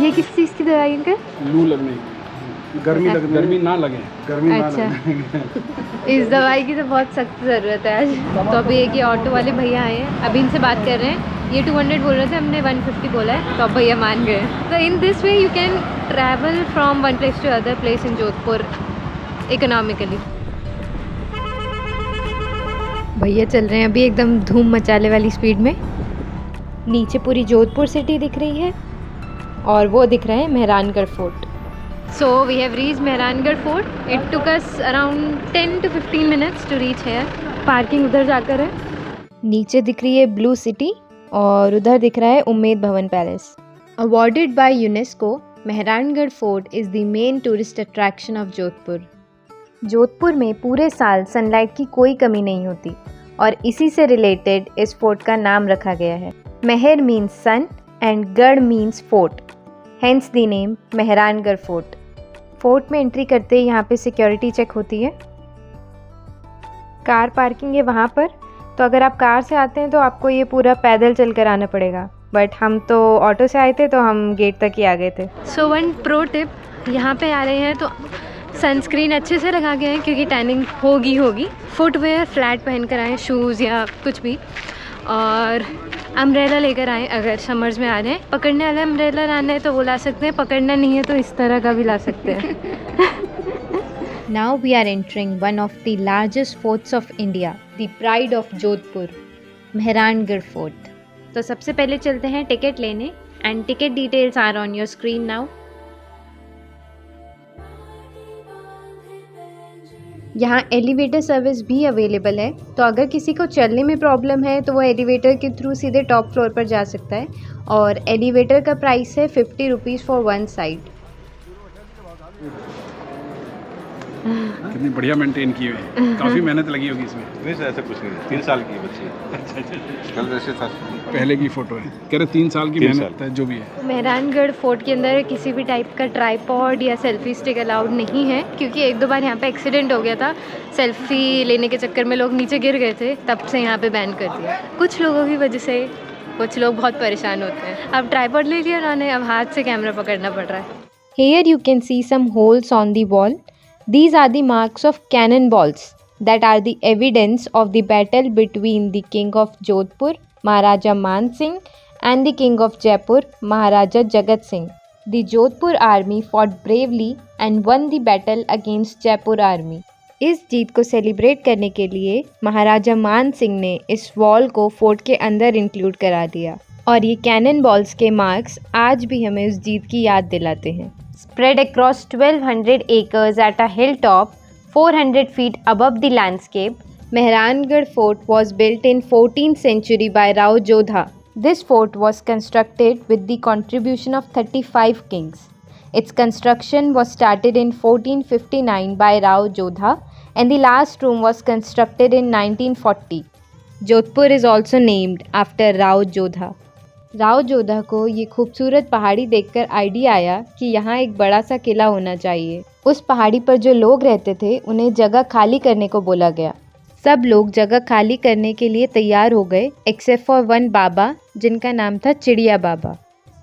ये किस चीज़ की दवाई है अंकल? लू लगने की, गर्मी ना लगे। अच्छा। इस दवाई की तो बहुत सख्त ज़रूरत है आज। तो अभी एक ये ऑटो वाले भैया आए हैं, अभी इनसे बात कर रहे हैं। ये 200 बोल रहे थे, हमने 150 बोला है, तो अब भैया मान गए। तो in this way you can travel from one place to other place in Jodhpur economically. भैया चल रहे हैं अभी एकदम धूम मचाने वाली स्पीड में। नीचे पूरी जोधपुर सिटी दिख रही है और वो दिख रहा है Mehrangarh fort. So we have reach Mehrangarh fort. It took us around 10 to 15 minutes to reach here. Parking उधर जाकर है। नीचे दिख रही है ब्लू सिटी और उधर दिख रहा है उम्मेद भवन palace. Awarded by UNESCO, Mehrangarh fort is the main tourist attraction of Jodhpur. Jodhpur में पूरे साल सनलाइट की कोई कमी नहीं होती और इसी से रिलेटेड इस फोर्ट का नाम रखा गया है। मेहर मीन्स सन एंड गढ़ means fort, hence the name Mehrangarh fort. Fort में एंट्री करते ही यहाँ पे सिक्योरिटी चेक होती है। कार पार्किंग है वहाँ पर, तो अगर आप कार से आते हैं तो आपको ये पूरा पैदल चल कर आना पड़ेगा, बट हम तो ऑटो से आए थे तो हम गेट तक ही आ गए थे। सो वन प्रो टिप, यहाँ पे आ रहे हैं तो सनस्क्रीन अच्छे से लगा के आएँ क्योंकि टैनिंग होगी। फुटवेयर फ्लैट पहन कर आएँ, शूज़ या कुछ भी, और अम्ब्रेला लेकर आएँ अगर समर्स में आ रहे हैं। पकड़ने वाला अम्ब्रेला लाना है तो वो ला सकते हैं, पकड़ना नहीं है तो इस तरह का भी ला सकते हैं। Now we are entering one of the largest forts of India, the pride of Jodhpur, Mehrangarh fort. तो सबसे पहले चलते हैं टिकट लेने and ticket details are on your screen now. यहाँ एलिवेटर सर्विस भी अवेलेबल है, तो अगर किसी को चलने में प्रॉब्लम है तो वो एलिवेटर के थ्रू सीधे टॉप फ्लोर पर जा सकता है और एलिवेटर का प्राइस है 50 रुपीज़ फॉर वन साइड। कितनी बढ़िया मेंटेन की हुई है, काफ़ी मेहनत लगी होगी इसमें। नहीं सर, ऐसा कुछ नहीं, 3 साल की बच्ची है। कल वैसे था, पहले की फ़ोटो है, कह रहे 3 साल की 3 मेहनत है जो भी है। मेहरानगढ़ फोर्ट के अंदर किसी भी टाइप का ट्राईपॉड या सेल्फी स्टिक अलाउड नहीं है क्योंकि एक दो बार यहाँ पे एक्सीडेंट हो गया था। सेल्फी लेने के चक्कर में लोग नीचे गिर गए थे, तब से यहाँ पे बैन कर दिया। कुछ लोगों की वजह से कुछ लोग बहुत परेशान होते हैं। अब ट्राईपॉड ले लिया उन्होंने, अब हाथ से कैमरा पकड़ना पड़ रहा है। Here you can see some holes on the wall. These are the marks of cannonballs that are the evidence of the battle between the King of Jodhpur, Maharaja Man Singh, and the King of Jaipur, Maharaja Jagat Singh. The Jodhpur army fought bravely and won the battle against Jaipur army. इस जीत को celebrate करने के लिए महाराजा मान सिंह ने इस wall को fort के अंदर इंक्लूड करा दिया और ये कैनन बॉल्स के मार्क्स आज भी हमें उस जीत की याद दिलाते हैं। Spread across 1200 acres at a hilltop 400 feet above the landscape, Mehrangarh Fort was built in 14th century by Rao Jodha. This fort was constructed with the contribution of 35 kings. Its construction was started in 1459 by Rao Jodha and the last room was constructed in 1940. Jodhpur is also named after Rao Jodha. Rao Jodha को ये खूबसूरत पहाड़ी देखकर idea आया कि यहाँ एक बड़ा सा किला होना चाहिए। उस पहाड़ी पर जो लोग रहते थे उन्हें जगह खाली करने को बोला गया। सब लोग जगह खाली करने के लिए तैयार हो गए एक्सेप्ट फॉर वन बाबा जिनका नाम था चिड़िया बाबा।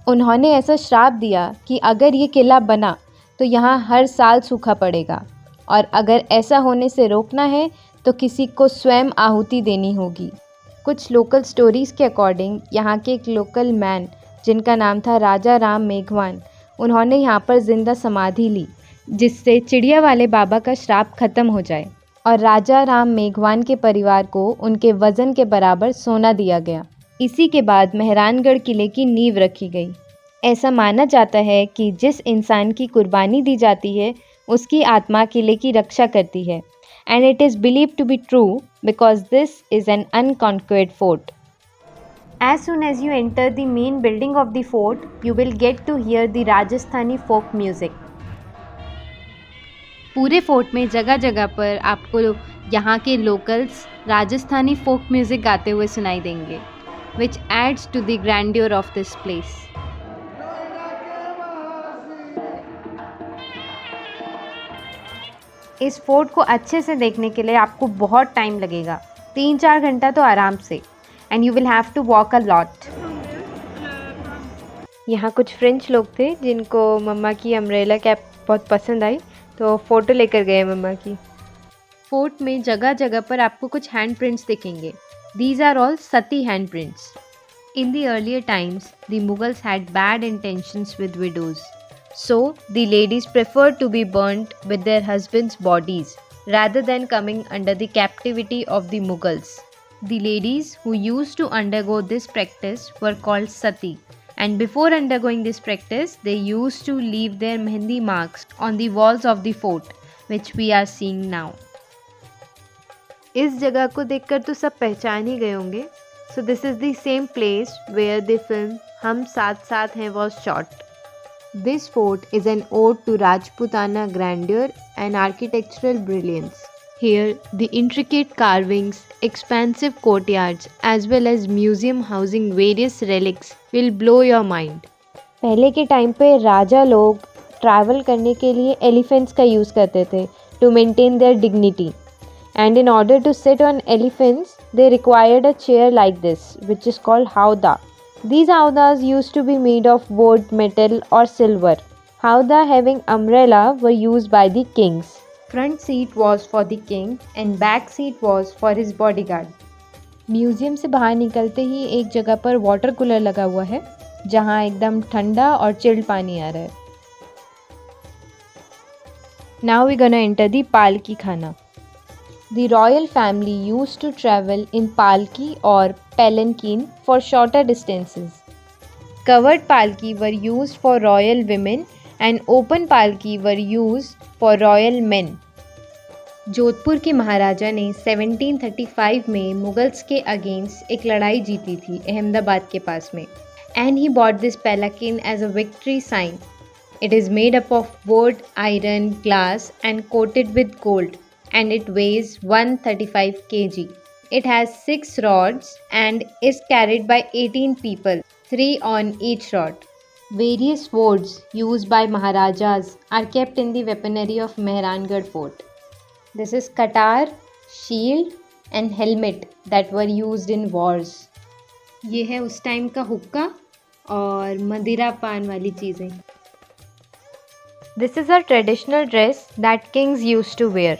उन्होंने ऐसा श्राप दिया कि अगर ये किला बना तो यहाँ हर साल सूखा पड़ेगा और अगर ऐसा होने से रोकना है तो किसी को स्वयं आहुति देनी होगी। कुछ लोकल स्टोरीज़ के अकॉर्डिंग यहाँ के एक लोकल मैन जिनका नाम था राजा राम मेघवान, उन्होंने यहाँ पर जिंदा समाधि ली जिससे चिड़िया वाले बाबा का श्राप खत्म हो जाए और राजा राम मेघवान के परिवार को उनके वज़न के बराबर सोना दिया गया। इसी के बाद मेहरानगढ़ किले की नींव रखी गई। ऐसा माना जाता है कि जिस इंसान की कुर्बानी दी जाती है उसकी आत्मा किले की रक्षा करती है and it is believed to be true because this is an unconquered fort. As soon as you enter the main building of the fort, you will get to hear the Rajasthani folk music. पूरे fort में जगह जगह पर आपको यहाँ के locals Rajasthani folk music गाते हुए सुनाई देंगे, which adds to the grandeur of this place. इस फोर्ट को अच्छे से देखने के लिए आपको बहुत टाइम लगेगा, 3-4 घंटा तो आराम से, and you will have to walk a lot. यहाँ कुछ फ्रेंच लोग थे जिनको मम्मा की अम्ब्रेला कैप बहुत पसंद आई, तो फ़ोटो लेकर गए मम्मा की। फोर्ट में जगह जगह पर आपको कुछ हैंड प्रिंट्स दिखेंगे। These are all sati hand prints. In the earlier times, the Mughals had bad intentions with widows. So, the ladies preferred to be burnt with their husbands' bodies rather than coming under the captivity of the Mughals. The ladies who used to undergo this practice were called sati, and before undergoing this practice, they used to leave their mehndi marks on the walls of the fort, which we are seeing now. इस जगह को देखकर तो सब पहचान ही गए होंगे। So this is the same place where the film Hum Saath Saath Hain was shot. This fort is an ode to Rajputana grandeur and architectural brilliance. Here, the intricate carvings, expansive courtyards, as well as museum housing various relics will blow your mind. पहले के time पे राजा लोग travel करने के लिए elephants का use करते थे to maintain their dignity. And in order to sit on elephants, they required a chair like this, which is called howdah. These howdahs used to be made of wood, metal or silver. Howdah having umbrella were used by the kings. Front seat was for the king and back seat was for his bodyguard. Museum से बाहर निकलते ही एक जगह पर water cooler लगा हुआ है जहां एकदम ठंडा और चिल्ड पानी आ रहा है। Now we're gonna enter the palki khana. The royal family used to travel in palki or palanquin for shorter distances. Covered palki were used for royal women and open palki were used for royal men. Jodhpur के महाराजा ने 1735 में Mughals के against एक लड़ाई जीती थी अहमदाबाद के पास में, and he bought this palanquin as a victory sign. It is made up of wood, iron, glass and coated with gold. And it weighs 135 kg. It has 6 rods and is carried by 18 people, 3 on each rod. Various swords used by Maharajas are kept in the weaponry of Mehrangarh Fort. This is katar, shield and helmet that were used in wars. ये है उस time का हुक्का और मदिरा पान वाली चीज़ें। This is a traditional dress that kings used to wear.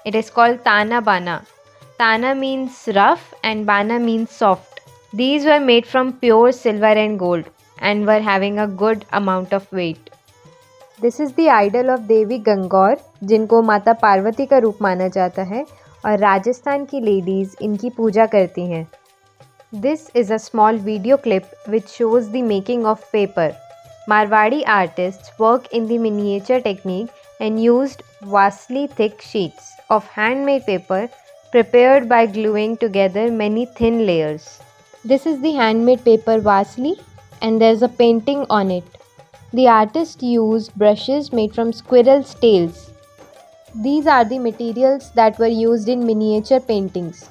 It is called Tana Bana. Tana means rough and Bana means soft. These were made from pure silver and gold and were having a good amount of weight. This is the idol of Devi Gangaur, जिनको माता पार्वती का रूप माना जाता है और राजस्थान की ladies इनकी पूजा करती हैं। This is a small video clip which shows the making of paper. Marwadi artists work in the miniature technique and used vastly thick sheets of handmade paper prepared by gluing together many thin layers. This is the handmade paper vasli and there's a painting on it. The artist used brushes made from squirrels' tails. These are the materials that were used in miniature paintings.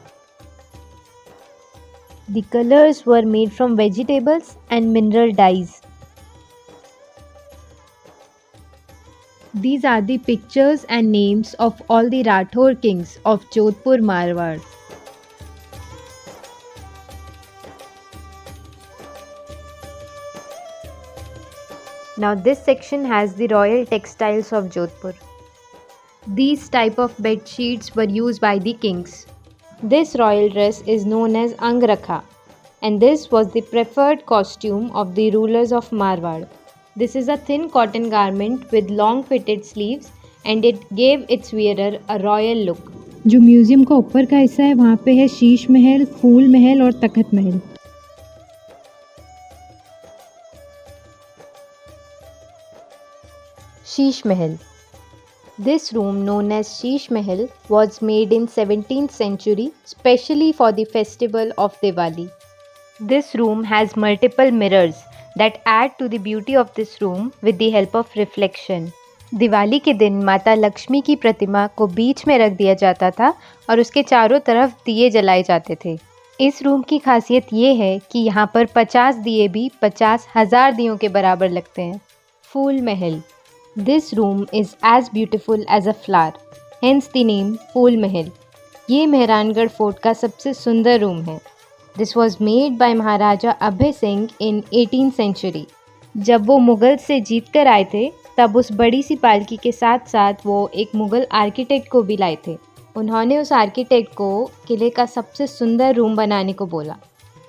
The colors were made from vegetables and mineral dyes. These are the pictures and names of all the Rathore kings of Jodhpur, Marwar. Now this section has the royal textiles of Jodhpur. These type of bed sheets were used by the kings. This royal dress is known as Angrakha, and this was the preferred costume of the rulers of Marwar. This is a thin cotton garment with long fitted sleeves and it gave its wearer a royal look. जो museum का ऊपर का हिस्सा है वहाँ पे है शीश महल, फूल महल और तख्त महल। Sheesh Mahal. This room, known as Sheesh Mahal, was made in 17th century specially for the festival of Diwali. This room has multiple mirrors that add to the beauty of this room with the help of reflection. Diwali के दिन माता लक्ष्मी की प्रतिमा को बीच में रख दिया जाता था और उसके चारों तरफ दिए जलाए जाते थे। इस रूम की खासियत ये है कि यहाँ पर 50 दिए भी 50,000 दियों के बराबर लगते हैं। फूल महल. This room is as beautiful as a flower, hence the name फूल महल. ये मेहरानगढ़ फोर्ट का सबसे सुंदर रूम है. This was made by Maharaja Abhay Singh in 18th century. जब वो मुग़ल से जीत कर आए थे तब उस बड़ी सी पालकी के साथ साथ वो एक मुग़ल आर्किटेक्ट को भी लाए थे। उन्होंने उस आर्किटेक्ट को किले का सबसे सुंदर रूम बनाने को बोला।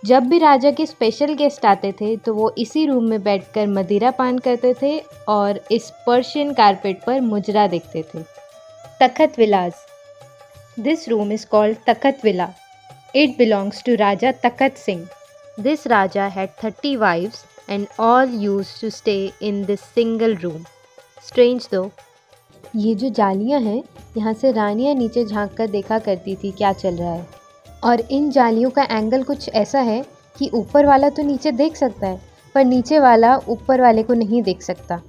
जब भी राजा के स्पेशल गेस्ट आते थे तो वो इसी रूम में बैठकर मदिरा पान करते थे और इस पर्शियन कारपेट पर मुजरा देखते थे। तखत विलास। दिस रूम इज़ कॉल्ड तखत villa. It belongs to Raja Takht Singh. This Raja had 30 wives and all used to stay in this single room. Strange though. ये जो जालियाँ हैं यहाँ से रानियाँ नीचे झांक कर देखा करती थी क्या चल रहा है, और इन जालियों का एंगल कुछ ऐसा है कि ऊपर वाला तो नीचे देख सकता है पर नीचे वाला ऊपर वाले को नहीं देख सकता।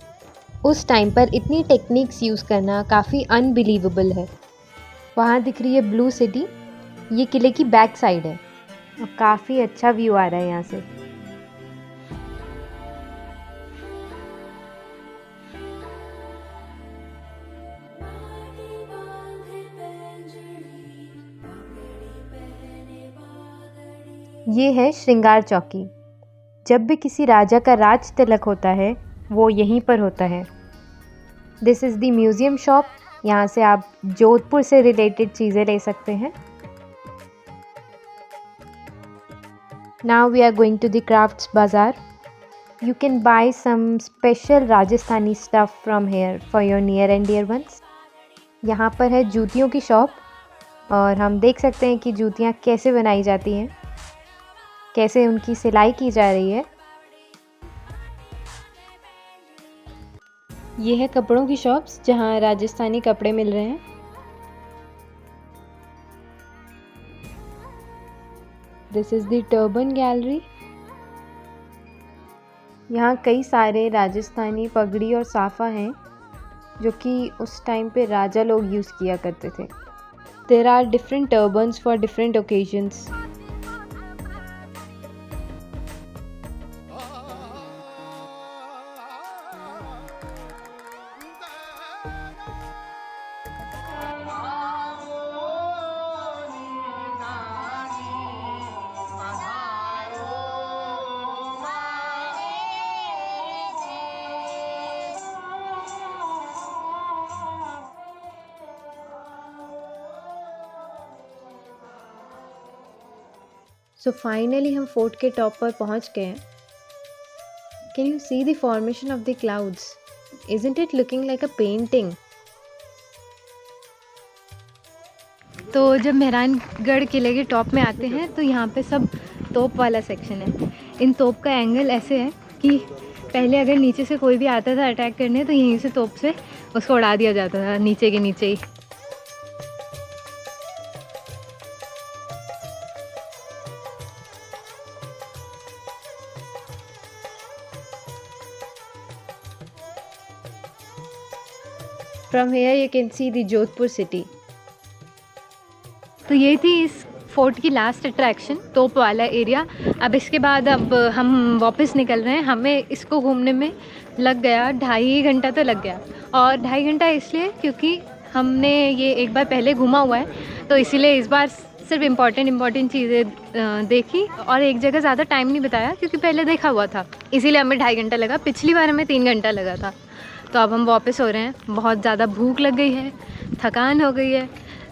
उस टाइम पर इतनी टेक्निक्स यूज़ करना काफ़ी अनबिलीवेबल है। वहाँ दिख रही है ब्लू सिटी, ये किले की बैक साइड है और काफ़ी अच्छा व्यू आ रहा है यहाँ से। ये है श्रृंगार चौकी। जब भी किसी राजा का राज तिलक होता है वो यहीं पर होता है। This is the museum shop. यहाँ से आप जोधपुर से रिलेटेड चीज़ें ले सकते हैं। Now we are going to the crafts bazaar. You can buy some special Rajasthani stuff from here for your near and dear ones. यहाँ पर है जूतियों की शॉप और हम देख सकते हैं कि जूतियाँ कैसे बनाई जाती हैं, कैसे उनकी सिलाई की जा रही है। ये है कपड़ों की शॉप्स जहाँ राजस्थानी कपड़े मिल रहे हैं। This is the turban gallery. यहाँ कई सारे राजस्थानी पगड़ी और साफ़ा हैं जो कि उस टाइम पे राजा लोग यूज़ किया करते थे। There are different turbans for different occasions. So finally हम फोर्ट के टॉप पर पहुंच गए हैं। Can you see the formation of the clouds? Isn't it looking like a painting? तो जब मेहरानगढ़ किले के टॉप में आते हैं तो यहाँ पे सब तोप वाला सेक्शन है। इन तोप का एंगल ऐसे है कि पहले अगर नीचे से कोई भी आता था अटैक करने तो यहीं से तोप से उसको उड़ा दिया जाता था नीचे के नीचे ही। From here you can see the Jodhpur city. तो ये थी इस फोर्ट की लास्ट अट्रैक्शन, तोप वाला एरिया। अब इसके बाद अब हम वापस निकल रहे हैं। हमें इसको घूमने में लग गया 2.5 घंटा तो लग गया, और 2.5 घंटा इसलिए क्योंकि हमने ये एक बार पहले घूमा हुआ है तो इसीलिए इस बार सिर्फ इम्पॉर्टेंट चीज़ें देखी और एक जगह ज़्यादा टाइम नहीं बताया क्योंकि पहले देखा हुआ था, इसीलिए हमें 2.5 घंटा लगा। पिछली बार हमें 3 घंटा लगा था। तो अब हम वापस हो रहे हैं। बहुत ज़्यादा भूख लग गई है, थकान हो गई है।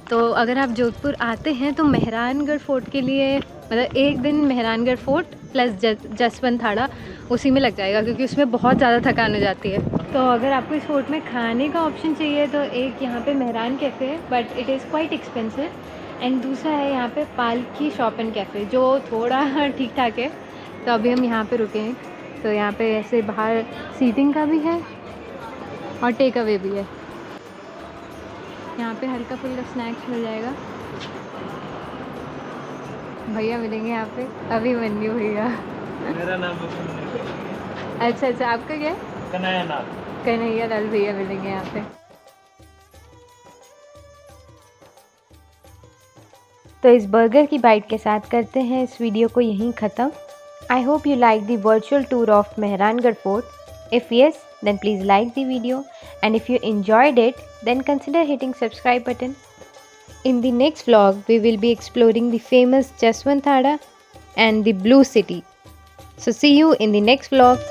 तो अगर आप जोधपुर आते हैं तो मेहरानगढ़ फोर्ट के लिए मतलब एक दिन मेहरानगढ़ फोर्ट प्लस जसवंत थाड़ा उसी में लग जाएगा क्योंकि उसमें बहुत ज़्यादा थकान हो जाती है। तो अगर आपको इस फोर्ट में खाने का ऑप्शन चाहिए तो एक यहाँ पे मेहरान कैफ़े है but it is quite expensive, and दूसरा है यहाँ पे पालकी शॉप एंड कैफ़े जो थोड़ा ठीक ठाक है। तो अभी हम यहाँ पे रुके हैं। तो यहाँ पे ऐसे बाहर सीटिंग का भी है और टेक अवे भी है। यहाँ पे हल्का फुल्का स्नैक्स मिल जाएगा। भैया मिलेंगे यहाँ पे, अभी मन्नू भैया। मेरा नाम अच्छा आपका क्या है? कन्हैया लाल। कन्हैया लाल भैया मिलेंगे यहाँ पे। तो इस बर्गर की बाइट के साथ करते हैं इस वीडियो को यहीं ख़त्म। I hope you like the virtual tour of Mehrangarh fort. If yes, then please like the video, and if you enjoyed it, then consider hitting subscribe button. In the next vlog, we will be exploring the famous Jaswant Thada and the Blue City. So see you in the next vlog.